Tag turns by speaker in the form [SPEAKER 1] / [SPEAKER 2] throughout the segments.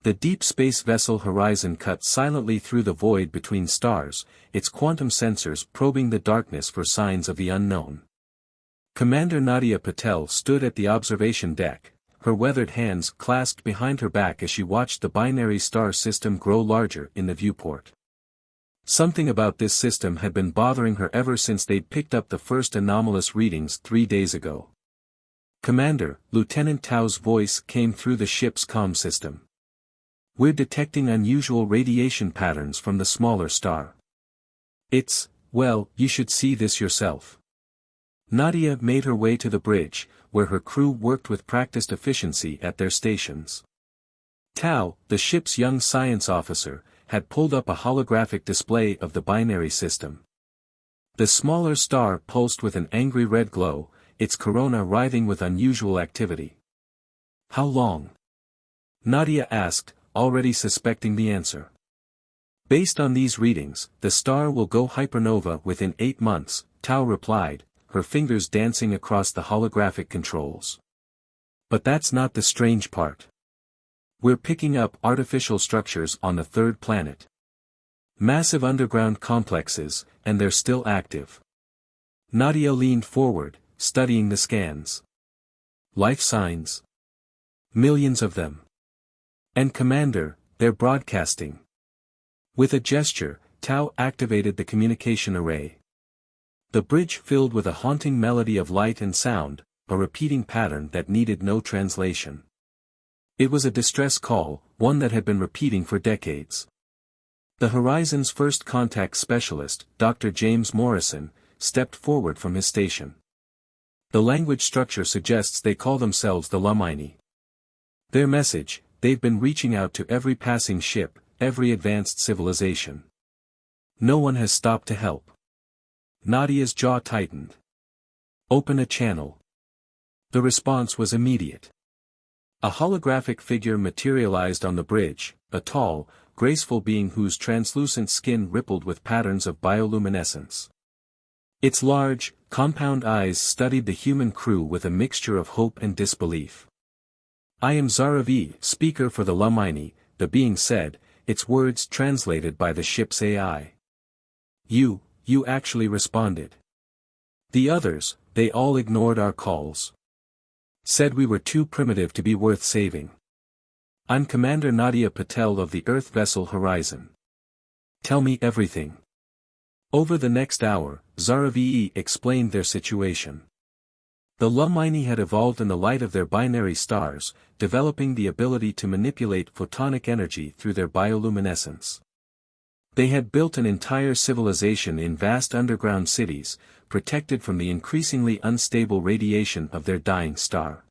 [SPEAKER 1] The deep space vessel Horizon cut silently through the void between stars, its quantum sensors probing the darkness for signs of the unknown. Commander Nadia Patel stood at the observation deck, her weathered hands clasped behind her back as she watched the binary star system grow larger in the viewport. Something about this system had been bothering her ever since they'd picked up the first anomalous readings 3 days ago. "Commander," Lieutenant Tao's voice came through the ship's comm system. "We're detecting unusual radiation patterns from the smaller star. Well, you should see this yourself." Nadia made her way to the bridge, where her crew worked with practiced efficiency at their stations. Tao, the ship's young science officer, had pulled up a holographic display of the binary system. The smaller star pulsed with an angry red glow, its corona writhing with unusual activity. "How long?" Nadia asked, already suspecting the answer. "Based on these readings, the star will go hypernova within 8 months, Tao replied, her fingers dancing across the holographic controls. "But that's not the strange part. We're picking up artificial structures on the third planet. Massive underground complexes, and they're still active." Nadia leaned forward, studying the scans. "Life signs? Millions of them. And Commander, they're broadcasting." With a gesture, Tao activated the communication array. The bridge filled with a haunting melody of light and sound, a repeating pattern that needed no translation. It was a distress call, one that had been repeating for decades. The Horizon's first contact specialist, Dr. James Morrison, stepped forward from his station. "The language structure suggests they call themselves the Lumini. Their message, they've been reaching out to every passing ship, every advanced civilization. No one has stopped to help." Nadia's jaw tightened. "Open a channel." The response was immediate. A holographic figure materialized on the bridge, a tall, graceful being whose translucent skin rippled with patterns of bioluminescence. Its large, compound eyes studied the human crew with a mixture of hope and disbelief. "I am Zaravi, speaker for the Lumini," the being said, its words translated by the ship's AI. You actually responded. The others, they all ignored our calls. Said we were too primitive to be worth saving. I'm Commander Nadia Patel of the Earth vessel Horizon. Tell me everything." Over the next hour, Zaravi explained their situation. The Lumini had evolved in the light of their binary stars, developing the ability to manipulate photonic energy through their bioluminescence. They had built an entire civilization in vast underground cities, protected from the increasingly unstable radiation of their dying star.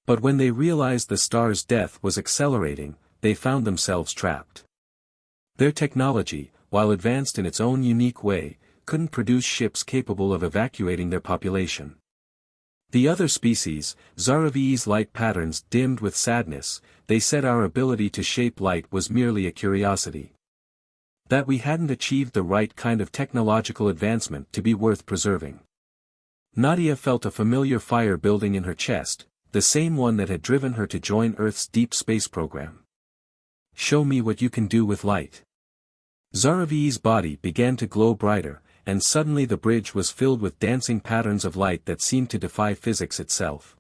[SPEAKER 1] But when they realized the star's death was accelerating, they found themselves trapped. Their technology, while advanced in its own unique way, couldn't produce ships capable of evacuating their population. The other species, Zaravi's light patterns dimmed with sadness, they said our ability to shape light was merely a curiosity. That we hadn't achieved the right kind of technological advancement to be worth preserving. Nadia felt a familiar fire building in her chest, the same one that had driven her to join Earth's deep space program. "Show me what you can do with light." Zaravi's body began to glow brighter, and suddenly the bridge was filled with dancing patterns of light that seemed to defy physics itself.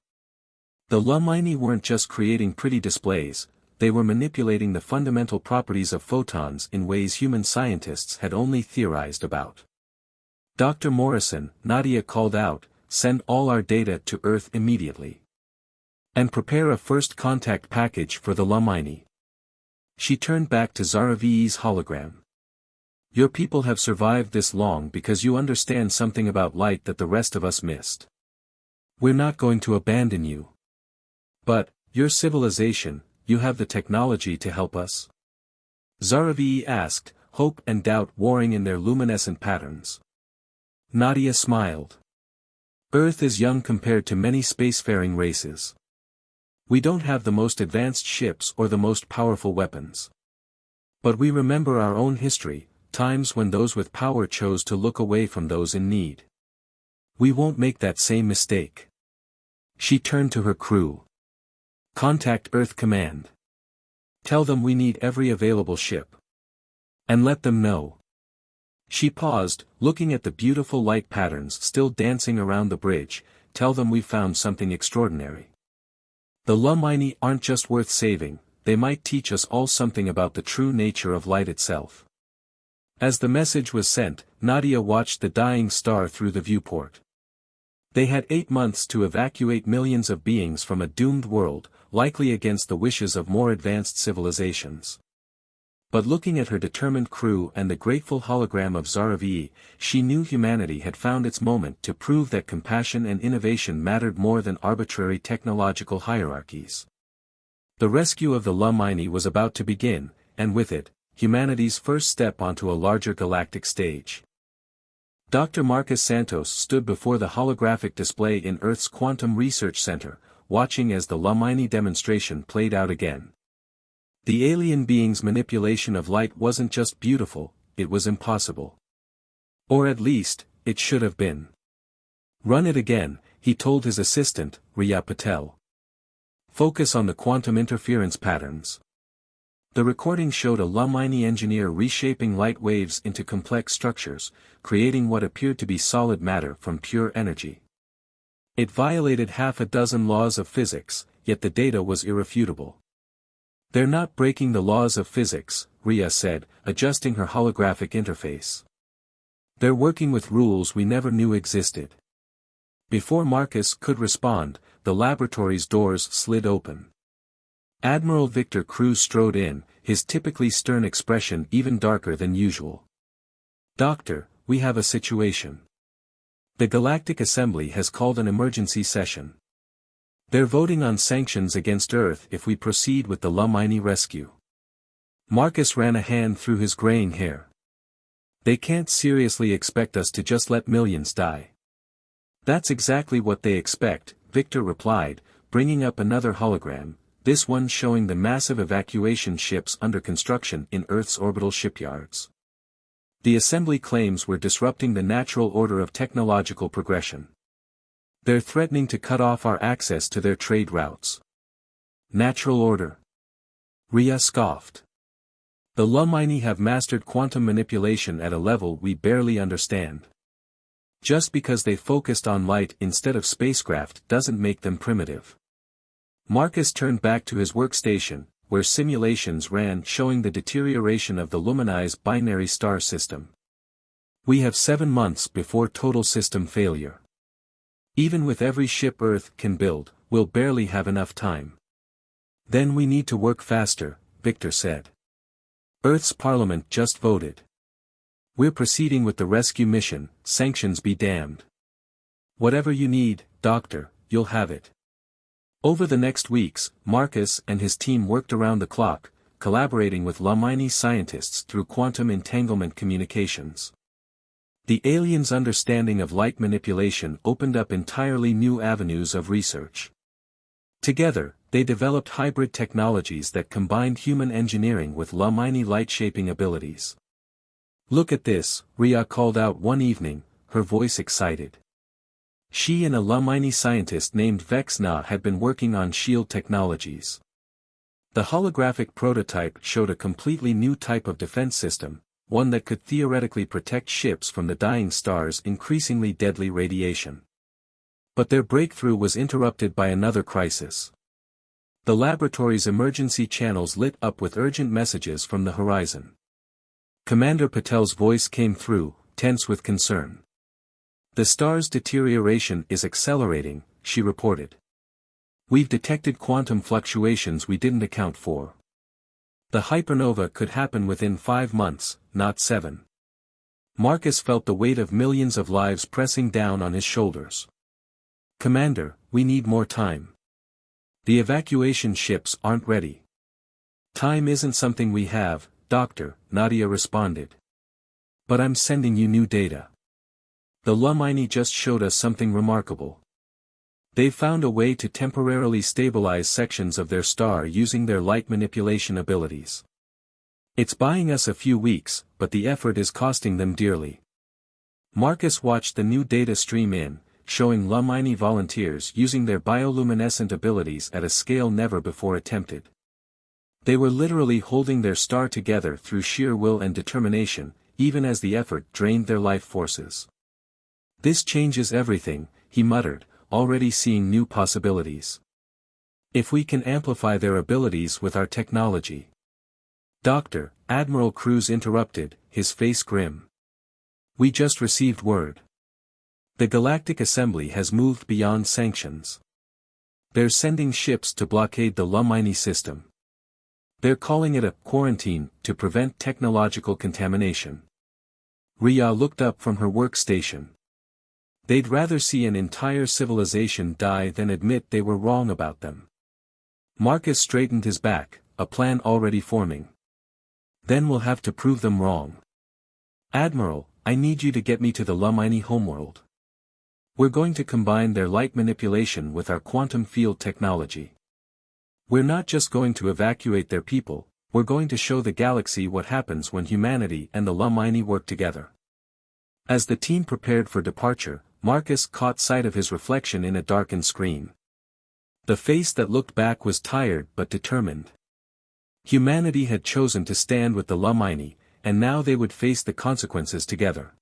[SPEAKER 1] The Lumini weren't just creating pretty displays, they were manipulating the fundamental properties of photons in ways human scientists had only theorized about. "Dr. Morrison," Nadia called out, "send all our data to Earth immediately. And prepare a first contact package for the Lumini." She turned back to Zaravi's hologram. "Your people have survived this long because you understand something about light that the rest of us missed. We're not going to abandon you. But, your civilization, you have the technology to help us?" Zaravi asked, hope and doubt warring in their luminescent patterns. Nadia smiled. "Earth is young compared to many spacefaring races. We don't have the most advanced ships or the most powerful weapons. But we remember our own history, times when those with power chose to look away from those in need. We won't make that same mistake." She turned to her crew. "Contact Earth Command. Tell them we need every available ship. And let them know. She paused, looking at the beautiful light patterns still dancing around the bridge. Tell them we found something extraordinary. The Lumini aren't just worth saving, they might teach us all something about the true nature of light itself. As the message was sent, Nadia watched the dying star through the viewport. They had 8 months to evacuate millions of beings from a doomed world, likely against the wishes of more advanced civilizations. But looking at her determined crew and the grateful hologram of Zaravi, she knew humanity had found its moment to prove that compassion and innovation mattered more than arbitrary technological hierarchies. The rescue of the Lumini was about to begin, and with it, humanity's first step onto a larger galactic stage. Dr. Marcus Santos stood before the holographic display in Earth's Quantum Research Center, watching as the Lumini demonstration played out again. The alien being's manipulation of light wasn't just beautiful, it was impossible. Or at least, it should have been. Run it again, he told his assistant, Riya Patel. Focus on the quantum interference patterns. The recording showed a Lumini engineer reshaping light waves into complex structures, creating what appeared to be solid matter from pure energy. It violated half a dozen laws of physics, yet the data was irrefutable. They're not breaking the laws of physics, Riya said, adjusting her holographic interface. They're working with rules we never knew existed. Before Marcus could respond, the laboratory's doors slid open. Admiral Victor Cruz strode in, his typically stern expression even darker than usual. Doctor, we have a situation. The Galactic Assembly has called an emergency session. They're voting on sanctions against Earth if we proceed with the Lumini rescue. Marcus ran a hand through his graying hair. They can't seriously expect us to just let millions die. That's exactly what they expect, Victor replied, bringing up another hologram, this one showing the massive evacuation ships under construction in Earth's orbital shipyards. The Assembly claims we're disrupting the natural order of technological progression. They're threatening to cut off our access to their trade routes. Natural order. Riya scoffed. The Lumini have mastered quantum manipulation at a level we barely understand. Just because they focused on light instead of spacecraft doesn't make them primitive. Marcus turned back to his workstation, where simulations ran showing the deterioration of the Lumini's binary star system. We have 7 months before total system failure. Even with every ship Earth can build, we'll barely have enough time. Then we need to work faster, Victor said. Earth's parliament just voted. We're proceeding with the rescue mission, sanctions be damned. Whatever you need, Doctor, you'll have it. Over the next weeks, Marcus and his team worked around the clock, collaborating with Lumini scientists through quantum entanglement communications. The aliens' understanding of light manipulation opened up entirely new avenues of research. Together, they developed hybrid technologies that combined human engineering with Lumini light-shaping abilities. Look at this, Riya called out one evening, her voice excited. She and a Lumini scientist named Vexna had been working on shield technologies. The holographic prototype showed a completely new type of defense system, one that could theoretically protect ships from the dying star's increasingly deadly radiation. But their breakthrough was interrupted by another crisis. The laboratory's emergency channels lit up with urgent messages from the horizon. Commander Patel's voice came through, tense with concern. The star's deterioration is accelerating, she reported. We've detected quantum fluctuations we didn't account for. The hypernova could happen within 5 months, not 7. Marcus felt the weight of millions of lives pressing down on his shoulders. Commander, we need more time. The evacuation ships aren't ready. Time isn't something we have, Doctor, Nadia responded. But I'm sending you new data. The Lumini just showed us something remarkable. They've found a way to temporarily stabilize sections of their star using their light manipulation abilities. It's buying us a few weeks, but the effort is costing them dearly. Marcus watched the new data stream in, showing Lumini volunteers using their bioluminescent abilities at a scale never before attempted. They were literally holding their star together through sheer will and determination, even as the effort drained their life forces. "This changes everything," he muttered, already seeing new possibilities. "If we can amplify their abilities with our technology." "Doctor," Admiral Cruz interrupted, his face grim. "We just received word. The Galactic Assembly has moved beyond sanctions. They're sending ships to blockade the Lumini system. They're calling it a quarantine to prevent technological contamination." Rhea looked up from her workstation. "They'd rather see an entire civilization die than admit they were wrong about them." Marcus straightened his back, a plan already forming. "Then we'll have to prove them wrong. Admiral, I need you to get me to the Lumini homeworld. We're going to combine their light manipulation with our quantum field technology. We're not just going to evacuate their people, we're going to show the galaxy what happens when humanity and the Lumini work together." As the team prepared for departure, Marcus caught sight of his reflection in a darkened screen. The face that looked back was tired but determined. Humanity had chosen to stand with the Lumini, and now they would face the consequences together.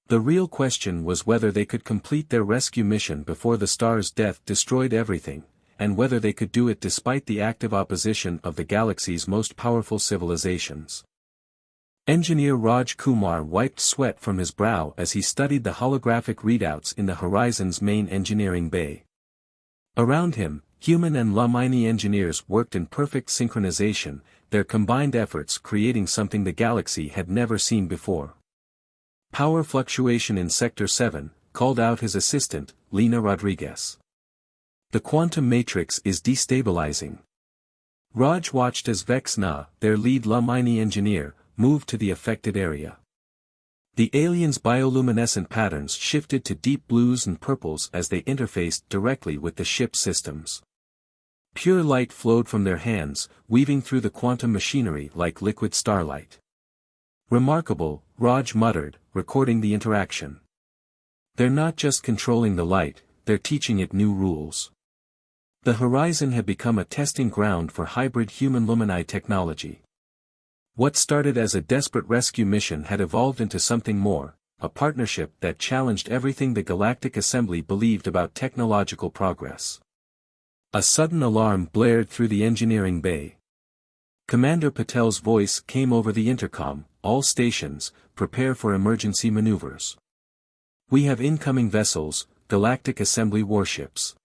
[SPEAKER 1] The real question was whether they could complete their rescue mission before the star's death destroyed everything, and whether they could do it despite the active opposition of the galaxy's most powerful civilizations. Engineer Raj Kumar wiped sweat from his brow as he studied the holographic readouts in the Horizon's main engineering bay. Around him, human and Lumini engineers worked in perfect synchronization, their combined efforts creating something the galaxy had never seen before. "Power fluctuation in Sector 7, called out his assistant, Lena Rodriguez. "The quantum matrix is destabilizing." Raj watched as Vexna, their lead Lumini engineer, moved to the affected area. The aliens' bioluminescent patterns shifted to deep blues and purples as they interfaced directly with the ship's systems. Pure light flowed from their hands, weaving through the quantum machinery like liquid starlight. "Remarkable," Raj muttered, recording the interaction. "They're not just controlling the light, they're teaching it new rules." The Horizon had become a testing ground for hybrid human Lumini technology. What started as a desperate rescue mission had evolved into something more, a partnership that challenged everything the Galactic Assembly believed about technological progress. A sudden alarm blared through the engineering bay. Commander Patel's voice came over the intercom, "All stations, prepare for emergency maneuvers. We have incoming vessels, Galactic Assembly warships."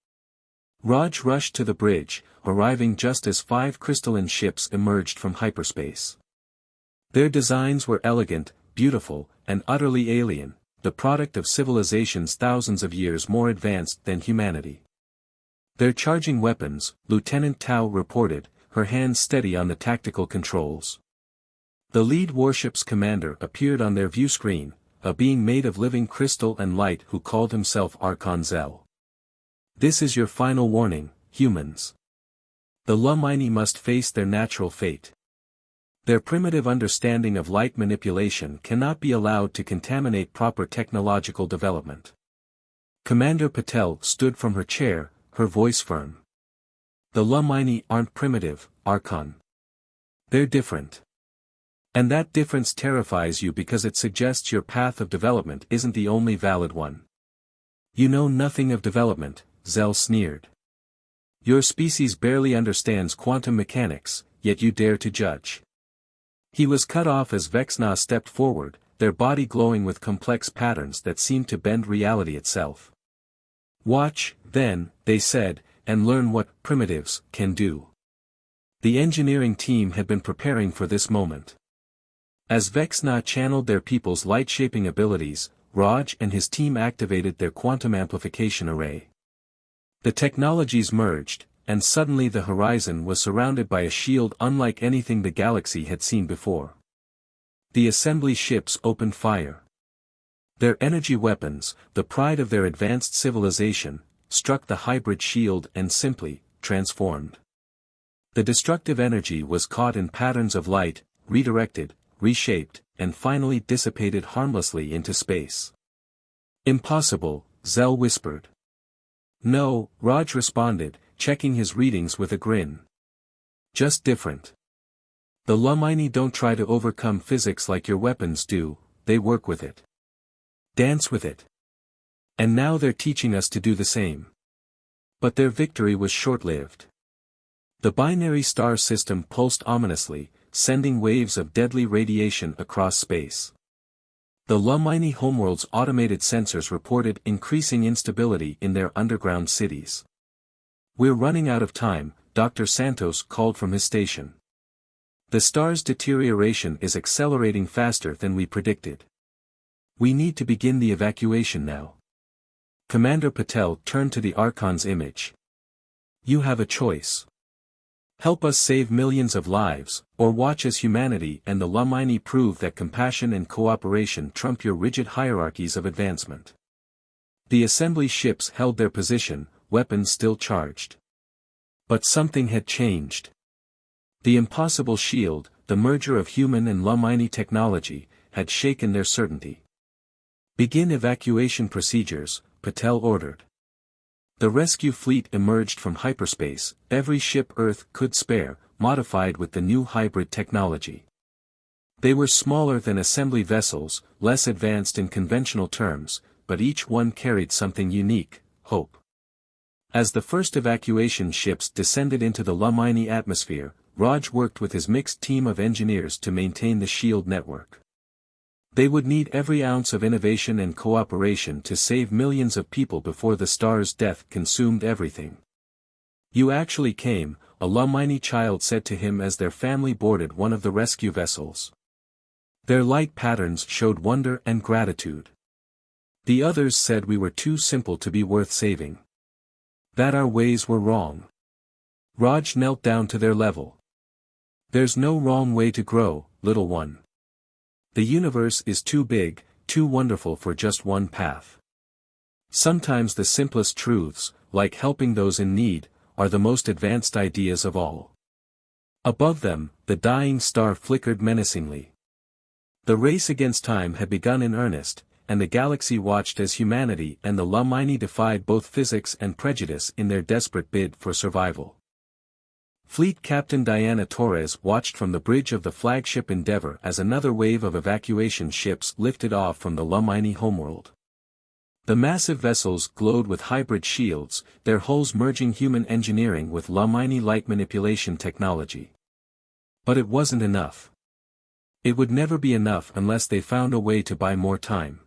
[SPEAKER 1] Raj rushed to the bridge, arriving just as 5 crystalline ships emerged from hyperspace. Their designs were elegant, beautiful, and utterly alien, the product of civilizations thousands of years more advanced than humanity. "They're charging weapons," Lieutenant Tao reported, her hands steady on the tactical controls. The lead warship's commander appeared on their view screen, a being made of living crystal and light who called himself Archon Zell. "This is your final warning, humans. The Lumini must face their natural fate. Their primitive understanding of light manipulation cannot be allowed to contaminate proper technological development." Commander Patel stood from her chair, her voice firm. "The Lumini aren't primitive, Archon. They're different. And that difference terrifies you because it suggests your path of development isn't the only valid one." "You know nothing of development," Zell sneered. "Your species barely understands quantum mechanics, yet you dare to judge." He was cut off as Vexna stepped forward, their body glowing with complex patterns that seemed to bend reality itself. "Watch, then," they said, "and learn what primitives can do." The engineering team had been preparing for this moment. As Vexna channeled their people's light-shaping abilities, Raj and his team activated their quantum amplification array. The technologies merged, and suddenly the Horizon was surrounded by a shield unlike anything the galaxy had seen before. The assembly ships opened fire. Their energy weapons, the pride of their advanced civilization, struck the hybrid shield and simply transformed. The destructive energy was caught in patterns of light, redirected, reshaped, and finally dissipated harmlessly into space. "Impossible," Zell whispered. "No," Raj responded, checking his readings with a grin. Just different. The Lumini don't try to overcome physics like your weapons do, they work with it. Dance with it. And now they're teaching us to do the same. But their victory was short-lived. The binary star system pulsed ominously, sending waves of deadly radiation across space. The Lumini homeworld's automated sensors reported increasing instability in their underground cities. "We're running out of time," Dr. Santos called from his station. "The star's deterioration is accelerating faster than we predicted. We need to begin the evacuation now." Commander Patel turned to the Archon's image. "You have a choice. Help us save millions of lives, or watch as humanity and the Lumini prove that compassion and cooperation trump your rigid hierarchies of advancement." The assembly ships held their position, weapons still charged. But something had changed. The impossible shield, the merger of human and Lumini technology, had shaken their certainty. "Begin evacuation procedures," Patel ordered. The rescue fleet emerged from hyperspace, every ship Earth could spare, modified with the new hybrid technology. They were smaller than assembly vessels, less advanced in conventional terms, but each one carried something unique: hope. As the first evacuation ships descended into the Lumini atmosphere, Raj worked with his mixed team of engineers to maintain the shield network. They would need every ounce of innovation and cooperation to save millions of people before the star's death consumed everything. "You actually came," a Lumini child said to him as their family boarded one of the rescue vessels. Their light patterns showed wonder and gratitude. The others said we were too simple to be worth saving. That our ways were wrong. Raj knelt down to their level. "There's no wrong way to grow, little one. The universe is too big, too wonderful for just one path. Sometimes the simplest truths, like helping those in need, are the most advanced ideas of all." Above them, the dying star flickered menacingly. The race against time had begun in earnest, and the galaxy watched as humanity and the Lumini defied both physics and prejudice in their desperate bid for survival. Fleet Captain Diana Torres watched from the bridge of the flagship Endeavour as another wave of evacuation ships lifted off from the Lumini homeworld. The massive vessels glowed with hybrid shields, their hulls merging human engineering with Lumini light manipulation technology. But it wasn't enough. It would never be enough unless they found a way to buy more time.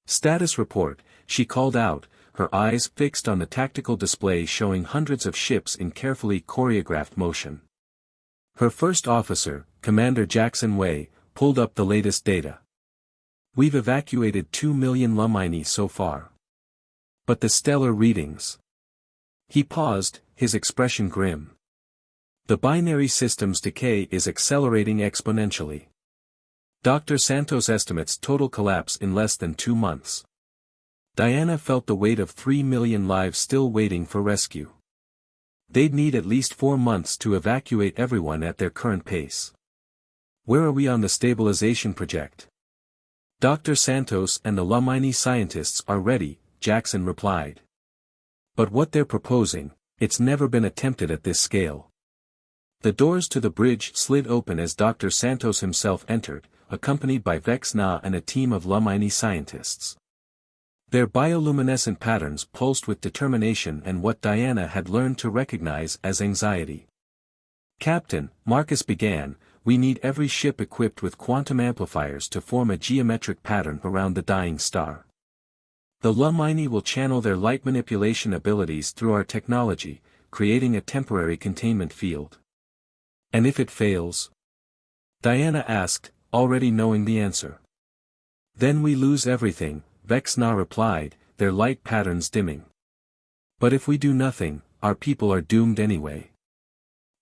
[SPEAKER 1] "Status report," she called out, her eyes fixed on the tactical display showing hundreds of ships in carefully choreographed motion. Her first officer, Commander Jackson Way, pulled up the latest data. "We've evacuated 2 million Lumini so far. But the stellar readings." He paused, his expression grim. "The binary system's decay is accelerating exponentially. Dr. Santos estimates total collapse in less than 2 months. Diana felt the weight of 3 million lives still waiting for rescue. They'd need at least 4 months to evacuate everyone at their current pace. "Where are we on the stabilization project?" "Dr. Santos and the Lumini scientists are ready," Jackson replied. "But what they're proposing, it's never been attempted at this scale." The doors to the bridge slid open as Dr. Santos himself entered, accompanied by Vex Na and a team of Lumini scientists. Their bioluminescent patterns pulsed with determination and what Diana had learned to recognize as anxiety. "Captain," Marcus began, "we need every ship equipped with quantum amplifiers to form a geometric pattern around the dying star. The Lumini will channel their light manipulation abilities through our technology, creating a temporary containment field." "And if it fails?" Diana asked, already knowing the answer. "Then we lose everything," Vex Na replied, their light patterns dimming. "But if we do nothing, our people are doomed anyway."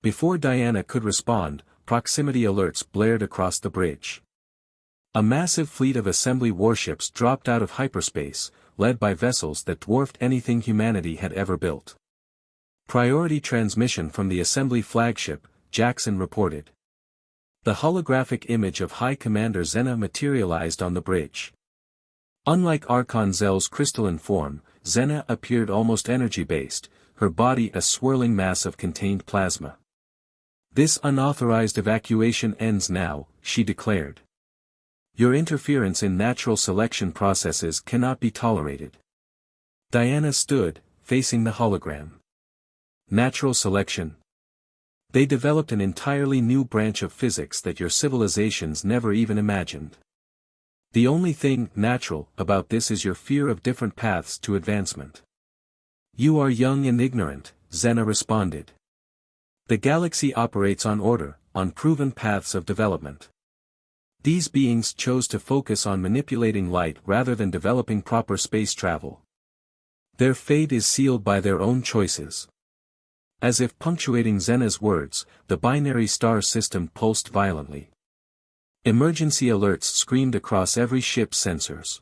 [SPEAKER 1] Before Diana could respond, proximity alerts blared across the bridge. A massive fleet of assembly warships dropped out of hyperspace, led by vessels that dwarfed anything humanity had ever built. "Priority transmission from the assembly flagship," Jackson reported. The holographic image of High Commander Xena materialized on the bridge. Unlike Archon Zell's crystalline form, Xena appeared almost energy-based, her body a swirling mass of contained plasma. This unauthorized evacuation ends now, she declared. Your interference in natural selection processes cannot be tolerated. Diana stood, facing the hologram. Natural selection. They developed an entirely new branch of physics that your civilizations never even imagined. The only thing natural about this is your fear of different paths to advancement. You are young and ignorant, Xena responded. The galaxy operates on order, on proven paths of development. These beings chose to focus on manipulating light rather than developing proper space travel. Their fate is sealed by their own choices. As if punctuating Xena's words, the binary star system pulsed violently. Emergency alerts screamed across every ship's sensors.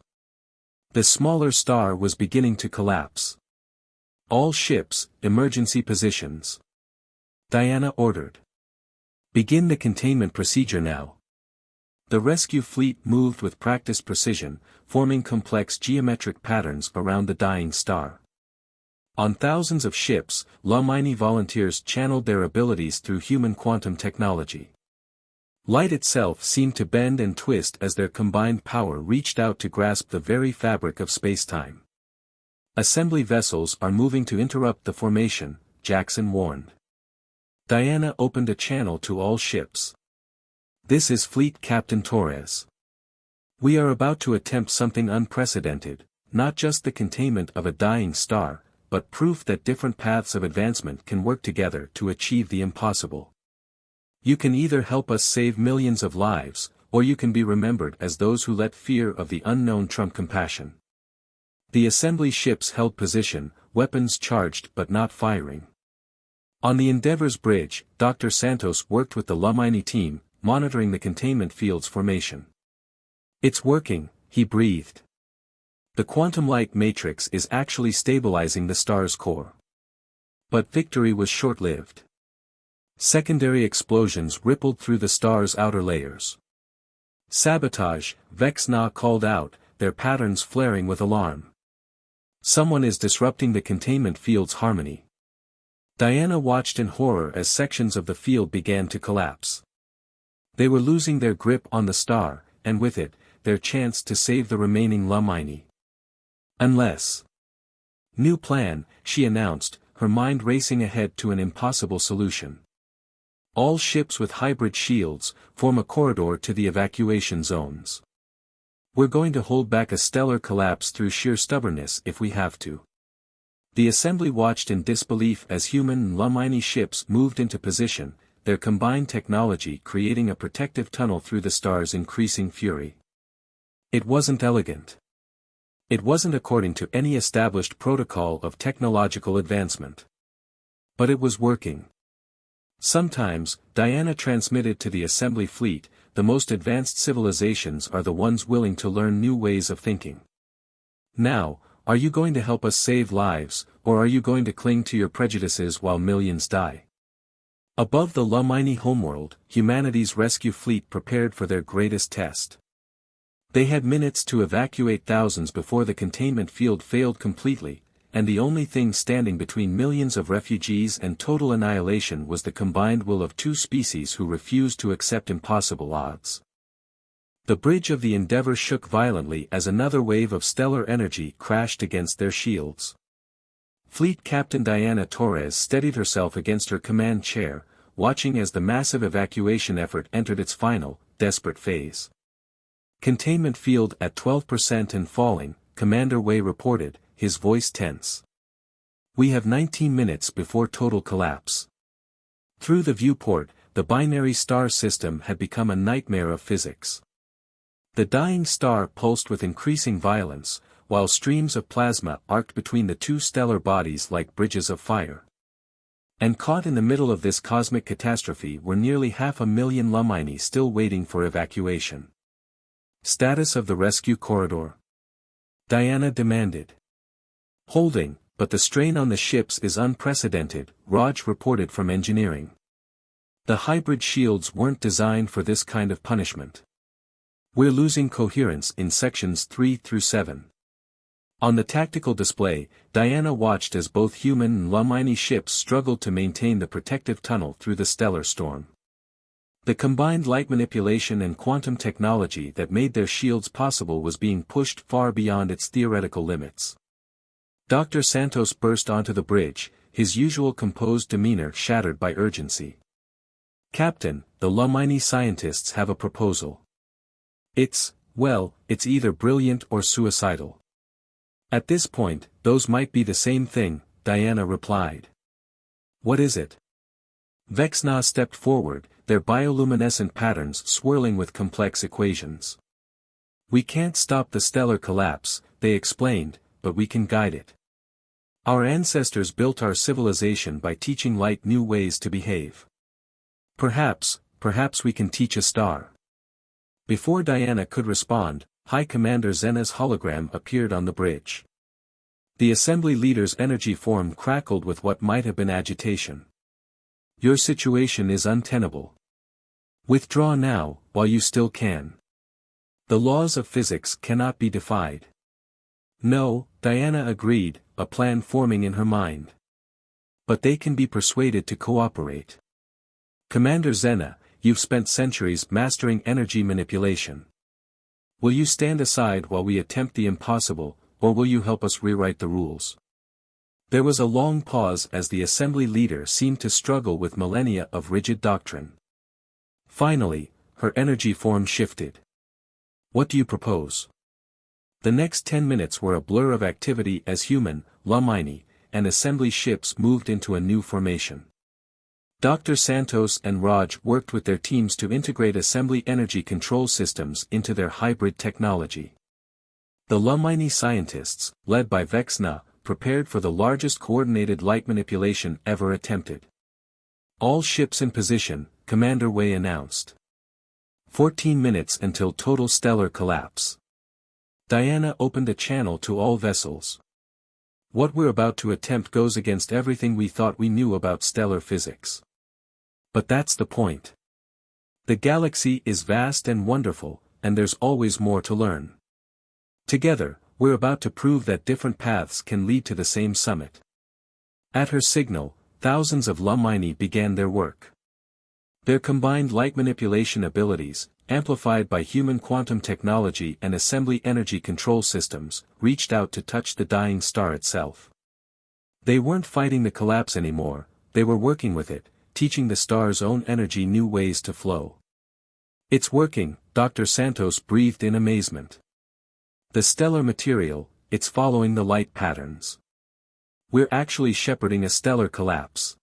[SPEAKER 1] The smaller star was beginning to collapse. All ships, emergency positions. Diana ordered. Begin the containment procedure now. The rescue fleet moved with practiced precision, forming complex geometric patterns around the dying star. On thousands of ships, Lamini volunteers channeled their abilities through human quantum technology. Light itself seemed to bend and twist as their combined power reached out to grasp the very fabric of spacetime. Assembly vessels are moving to interrupt the formation, Jackson warned. Diana opened a channel to all ships. This is Fleet Captain Torres. We are about to attempt something unprecedented, not just the containment of a dying star, but proof that different paths of advancement can work together to achieve the impossible. You can either help us save millions of lives, or you can be remembered as those who let fear of the unknown trump compassion. The assembly ships held position, weapons charged but not firing. On the Endeavour's bridge, Dr. Santos worked with the Lamini team, monitoring the containment field's formation. It's working, he breathed. The quantum light matrix is actually stabilizing the star's core. But victory was short-lived. Secondary explosions rippled through the star's outer layers. Sabotage, Vexna called out, their patterns flaring with alarm. Someone is disrupting the containment field's harmony. Diana watched in horror as sections of the field began to collapse. They were losing their grip on the star, and with it, their chance to save the remaining Lamini. Unless. New plan, she announced, her mind racing ahead to an impossible solution. All ships with hybrid shields, form a corridor to the evacuation zones. We're going to hold back a stellar collapse through sheer stubbornness if we have to. The assembly watched in disbelief as human and Lamini ships moved into position, their combined technology creating a protective tunnel through the star's increasing fury. It wasn't elegant. It wasn't according to any established protocol of technological advancement. But it was working. Sometimes, Diana transmitted to the assembly fleet, the most advanced civilizations are the ones willing to learn new ways of thinking. Now, are you going to help us save lives, or are you going to cling to your prejudices while millions die? Above the Lamini homeworld, humanity's rescue fleet prepared for their greatest test. They had minutes to evacuate thousands before the containment field failed completely, and the only thing standing between millions of refugees and total annihilation was the combined will of two species who refused to accept impossible odds. The bridge of the Endeavour shook violently as another wave of stellar energy crashed against their shields. Fleet Captain Diana Torres steadied herself against her command chair, watching as the massive evacuation effort entered its final, desperate phase. Containment field at 12% and falling, Commander Wei reported, his voice tense. We have 19 minutes before total collapse. Through the viewport, the binary star system had become a nightmare of physics. The dying star pulsed with increasing violence, while streams of plasma arced between the two stellar bodies like bridges of fire. And caught in the middle of this cosmic catastrophe were nearly 500,000 Lamini still waiting for evacuation. Status of the rescue corridor? Diana demanded. Holding, but the strain on the ships is unprecedented, Raj reported from engineering. The hybrid shields weren't designed for this kind of punishment. We're losing coherence in sections 3 through 7. On the tactical display, Diana watched as both human and Lumini ships struggled to maintain the protective tunnel through the stellar storm. The combined light manipulation and quantum technology that made their shields possible was being pushed far beyond its theoretical limits. Dr. Santos burst onto the bridge, his usual composed demeanor shattered by urgency. "Captain, the Lumini scientists have a proposal. It's either brilliant or suicidal." "At this point, those might be the same thing," Diana replied. "What is it?" Vexna stepped forward, their bioluminescent patterns swirling with complex equations. "We can't stop the stellar collapse," they explained, "but we can guide it. Our ancestors built our civilization by teaching light new ways to behave. Perhaps we can teach a star." Before Diana could respond, High Commander Zena's hologram appeared on the bridge. The assembly leader's energy form crackled with what might have been agitation. "Your situation is untenable. Withdraw now, while you still can. The laws of physics cannot be defied." "No," Diana agreed, a plan forming in her mind. "But they can be persuaded to cooperate. Commander Zena, you've spent centuries mastering energy manipulation. Will you stand aside while we attempt the impossible, or will you help us rewrite the rules?" There was a long pause as the assembly leader seemed to struggle with millennia of rigid doctrine. Finally, her energy form shifted. "What do you propose?" The next 10 minutes were a blur of activity as human, Lumini, and assembly ships moved into a new formation. Dr. Santos and Raj worked with their teams to integrate assembly energy control systems into their hybrid technology. The Lumini scientists, led by Vexna, prepared for the largest coordinated light manipulation ever attempted. "All ships in position," Commander Wei announced. 14 minutes until total stellar collapse. Diana opened a channel to all vessels. "What we're about to attempt goes against everything we thought we knew about stellar physics. But that's the point. The galaxy is vast and wonderful, and there's always more to learn. Together, we're about to prove that different paths can lead to the same summit." At her signal, thousands of Lumini began their work. Their combined light manipulation abilities, amplified by human quantum technology and assembly energy control systems, reached out to touch the dying star itself. They weren't fighting the collapse anymore, they were working with it, teaching the star's own energy new ways to flow. "It's working," Dr. Santos breathed in amazement. "The stellar material, it's following the light patterns. We're actually shepherding a stellar collapse."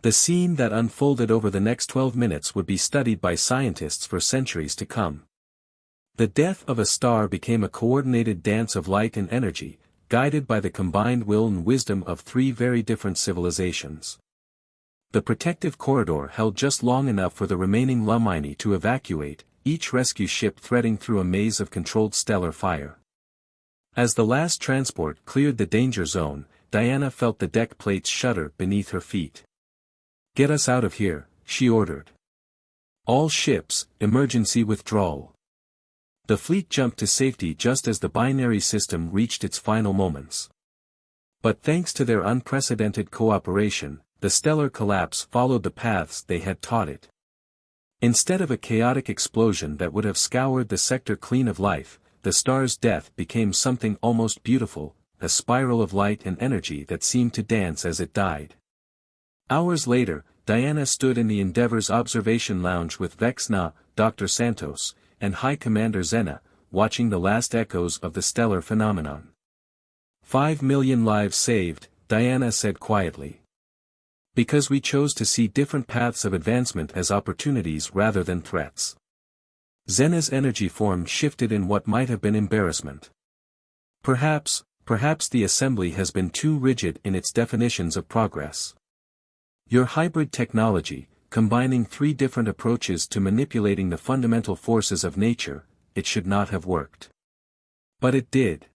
[SPEAKER 1] The scene that unfolded over the next 12 minutes would be studied by scientists for centuries to come. The death of a star became a coordinated dance of light and energy, guided by the combined will and wisdom of three very different civilizations. The protective corridor held just long enough for the remaining Lumini to evacuate, each rescue ship threading through a maze of controlled stellar fire. As the last transport cleared the danger zone, Diana felt the deck plates shudder beneath her feet. "Get us out of here," she ordered. "All ships, emergency withdrawal." The fleet jumped to safety just as the binary system reached its final moments. But thanks to their unprecedented cooperation, the stellar collapse followed the paths they had taught it. Instead of a chaotic explosion that would have scoured the sector clean of life, the star's death became something almost beautiful, a spiral of light and energy that seemed to dance as it died. Hours later, Diana stood in the Endeavour's observation lounge with Vexna, Dr. Santos, and High Commander Zena, watching the last echoes of the stellar phenomenon. 5 million lives saved, Diana said quietly. Because we chose to see different paths of advancement as opportunities rather than threats. Zena's energy form shifted in what might have been embarrassment. Perhaps the assembly has been too rigid in its definitions of progress. Your hybrid technology, combining 3 different approaches to manipulating the fundamental forces of nature, it should not have worked. But it did.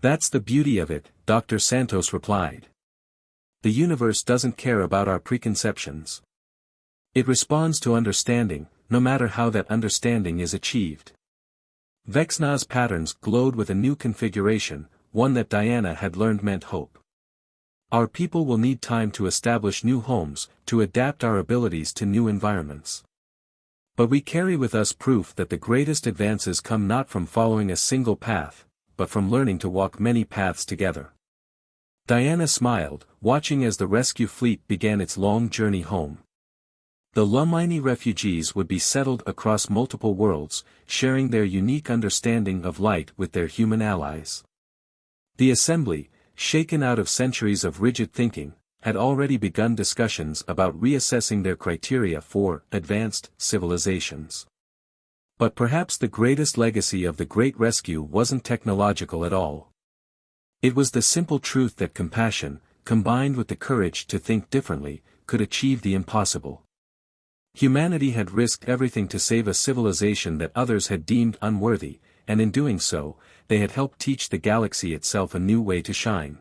[SPEAKER 1] That's the beauty of it, Dr. Santos replied. The universe doesn't care about our preconceptions. It responds to understanding, no matter how that understanding is achieved. Vexna's patterns glowed with a new configuration, one that Diana had learned meant hope. Our people will need time to establish new homes, to adapt our abilities to new environments. But we carry with us proof that the greatest advances come not from following a single path, but from learning to walk many paths together. Diana smiled, watching as the rescue fleet began its long journey home. The Lumini refugees would be settled across multiple worlds, sharing their unique understanding of light with their human allies. The Assembly, shaken out of centuries of rigid thinking, had already begun discussions about reassessing their criteria for advanced civilizations. But perhaps the greatest legacy of the Great Rescue wasn't technological at all. It was the simple truth that compassion, combined with the courage to think differently, could achieve the impossible. Humanity had risked everything to save a civilization that others had deemed unworthy, and in doing so, they had helped teach the galaxy itself a new way to shine.